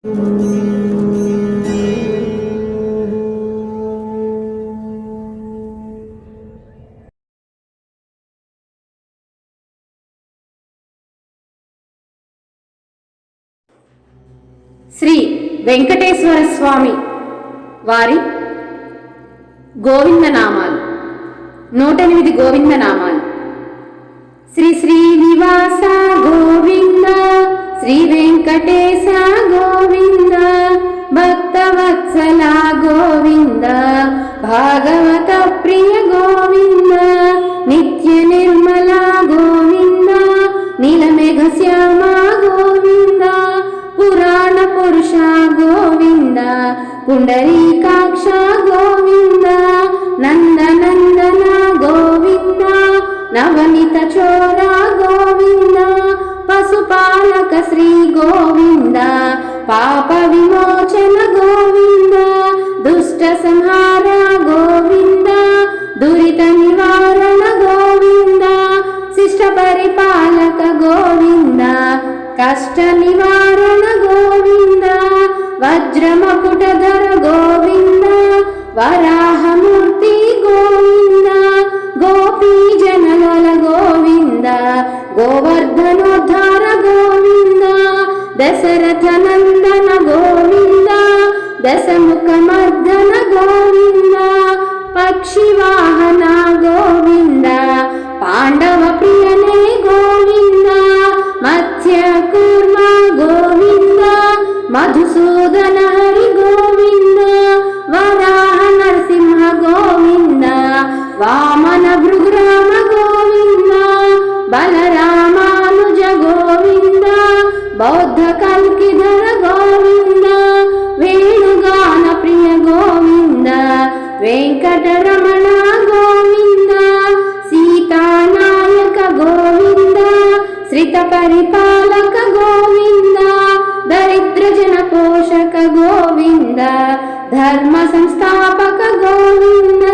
శ్రీ వెంకటేశ్వర స్వామి వారి గోవిందనామాలు 108 గోవిందనామాలు. శ్రీ శ్రీనివాస గోవింద, శ్రీ వెంకటేశ గోవింద, భక్తవత్సల గోవింద, భాగవత ప్రియ గోవింద, నిత్య నిర్మల గోవింద, నీలమేఘ శ్యామ గోవింద, పురాణ పురుష గోవింద, పుండరీకాక్ష గోవింద, నందనందన గోవింద, నవనిత చోర గోవింద, పశుపాలక శ్రీ గోవింద, పాప విమోచన గోవింద, దుష్ట సంహార గోవింద, దురిత నివారణ గోవింద, శిష్ట పరిపాలక గోవింద, కష్ట నివారణ గోవింద, వజ్రమకుటధర గోవింద, వరాహమూర్తి గోవింద, గోపీ జనలోల గోవింద, గోవర్ధనోద్ధార గోవింద, దశరథ నందన గోవింద, దశముఖ మర్దన గోవింద, పక్షి వాహన గోవింద, పాండవ ప్రియనే గోవింద, మత్స్య కూర్మ గోవింద, మధుసూదన హరి గోవింద, వరాహ నరసింహ గోవింద, వామన భృగురామ గోవింద, బలరామానుజ గోవింద, బౌద్ధ కల్కిధర గోవింద, వేణుగాన ప్రియ గోవింద, వెంకటరమణ గోవింద, సీతానాయక గోవింద, శ్రిత పరిపాలక గోవింద, దరిద్ర జన పోషక గోవింద, ధర్మ సంస్థాపక గోవింద,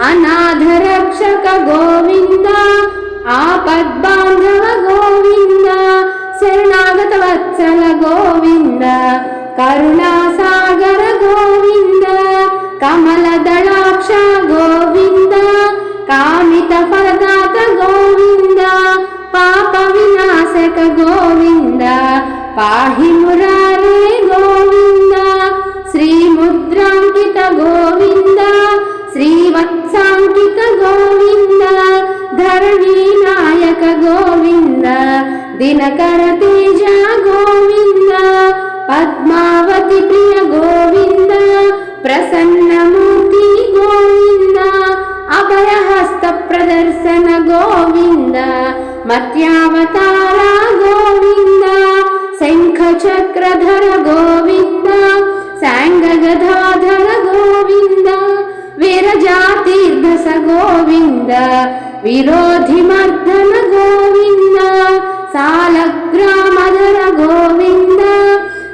అనాథ రక్షక గోవింద, ఆపద్బాంధవ గోవింద, శరణాగత వత్సల గోవింద, కరుణాసాగర గోవింద, కమల దళాక్ష గోవింద, కామిత ఫలదాత గోవింద, పాప వినాశక గోవింద, పాహి మురారే గోవింద, శ్రీ ముద్రాంకిత గోవింద, శ్రీవత్సాంకిత గోవింద, ధరణీ నాయక గోవింద, దినకర తేజ గోవింద, పద్మావతి ప్రియ గోవింద, ప్రసన్నమూర్తి గోవింద, అభయహస్త ప్రదర్శన గోవింద, మత్యావతార గోవింద, శంఖ చక్రధర గోవింద, సాంగగధాధర గోవింద, విరజాతీర్ధస గోవింద, విరోధి మర్దన గోవింద, సాలగ్రామధర గోవింద,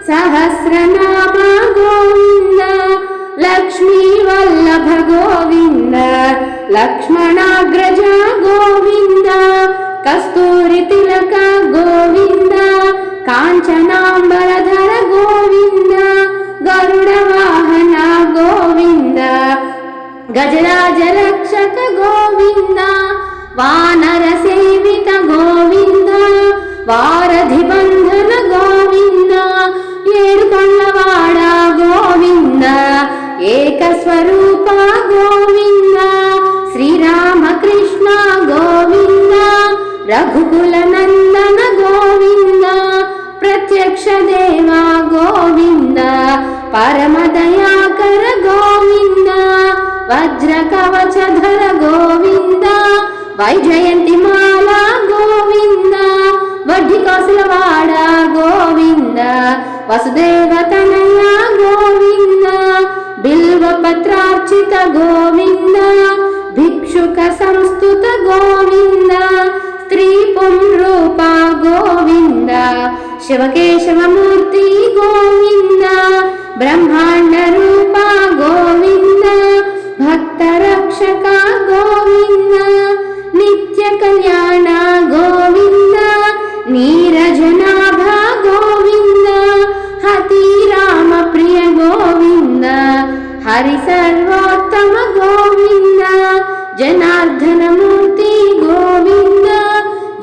సహస్రనామ గోవింద, లక్ష్మీ వల్లభ గోవింద, లక్ష్మణాగ్రజ గోవింద, కస్తూరి తిలక గోవింద, కాంచనాంబరధర గోవింద, గరుడ వాహన గోవింద, గజరాజ రక్షక గోవింద, వానర సేవిత గోవింద, వారధి బంధన గోవింద, ఏడుకొండవాడ గోవింద, ఏకస్వరూప గోవింద, శ్రీరామకృష్ణ గోవింద, రఘుకుల నందన గోవింద, ప్రత్యక్ష దేవ గోవింద, పరమదయాకర గోవింద, వజ్ర కవచధర గోవింద, వైజయంతి మాల గోవింద, వడ్డి కౌసలవాడ గోవింద, వసుదేవ తనయ గోవింద, బిల్వ పత్రార్చిత గోవింద, భిక్షుక సంస్తుత గోవింద, స్త్రీ పుంరూప గోవింద, శివకేశవమూర్తి గోవింద, బ్రహ్మాండ రూప గోవింద, భక్త రక్షక గోవింద, నిత్య కళ్యాణ గోవింద, నీరజనాభ గోవింద, హతి హరి సర్వోత్తమ గోవింద, జనార్దన మూర్తి గోవింద,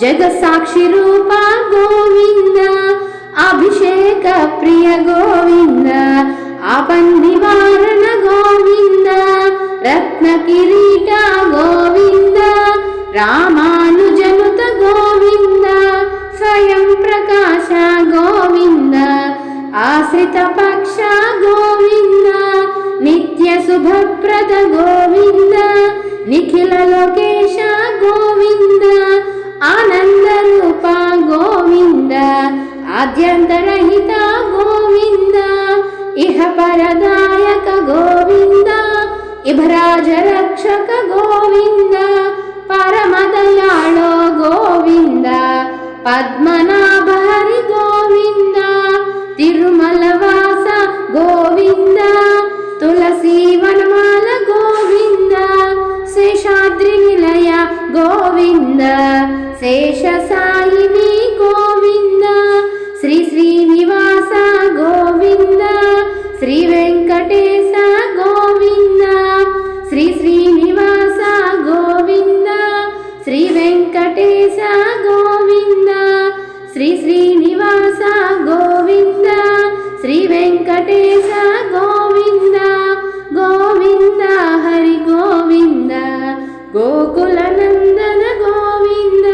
జగసాక్షి రూప గోవింద, అభిషేక ప్రియ గోవింద, ఆపన్నివారణ గోవింద, రత్న కిరీట గోవింద, రామానుజనుత గోవింద, స్వయం ప్రకాశ గోవింద, ఆశ్రిత పక్ష గోవింద, నిత్య శుభప్రద గోవింద, నిఖిల లోకేశ గోవింద, ఆనంద రూప గోవింద, ఆద్యంతరహిత గోవింద, ఇహ పరదాయక గోవింద, ఇభరాజ రక్షక గోవింద, పరమదయాళో గోవింద, పద్మనాభ హరి గోవింద, తిరుమల వాస గోవింద, తులసి వనమాల గోవింద, శేషాద్రి నిలయ గోవింద, శేష సాయిని గోవింద, శ్రీ శ్రీనివాస గోవింద, శ్రీ వెంకటేశ గోవింద, శ్రీ శ్రీనివాస గోవింద, శ్రీ వెంకటేశ గోవింద, శ్రీ శ్రీనివాస గోవింద, శ్రీ వెంకటేశ గోవింద, గోవింద హరి గోవింద, గోకుల నందన గోవింద,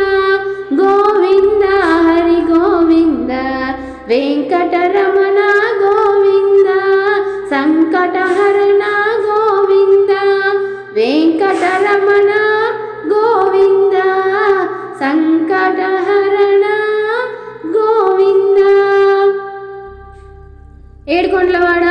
గోవింద హరి గోవింద, వెంకటరమణ గోవింద, సంకటహరణ గోవింద, వెంకటరమణ గోవింద, సంకటహరణ గోవింద. ఏడుకొండలవాడ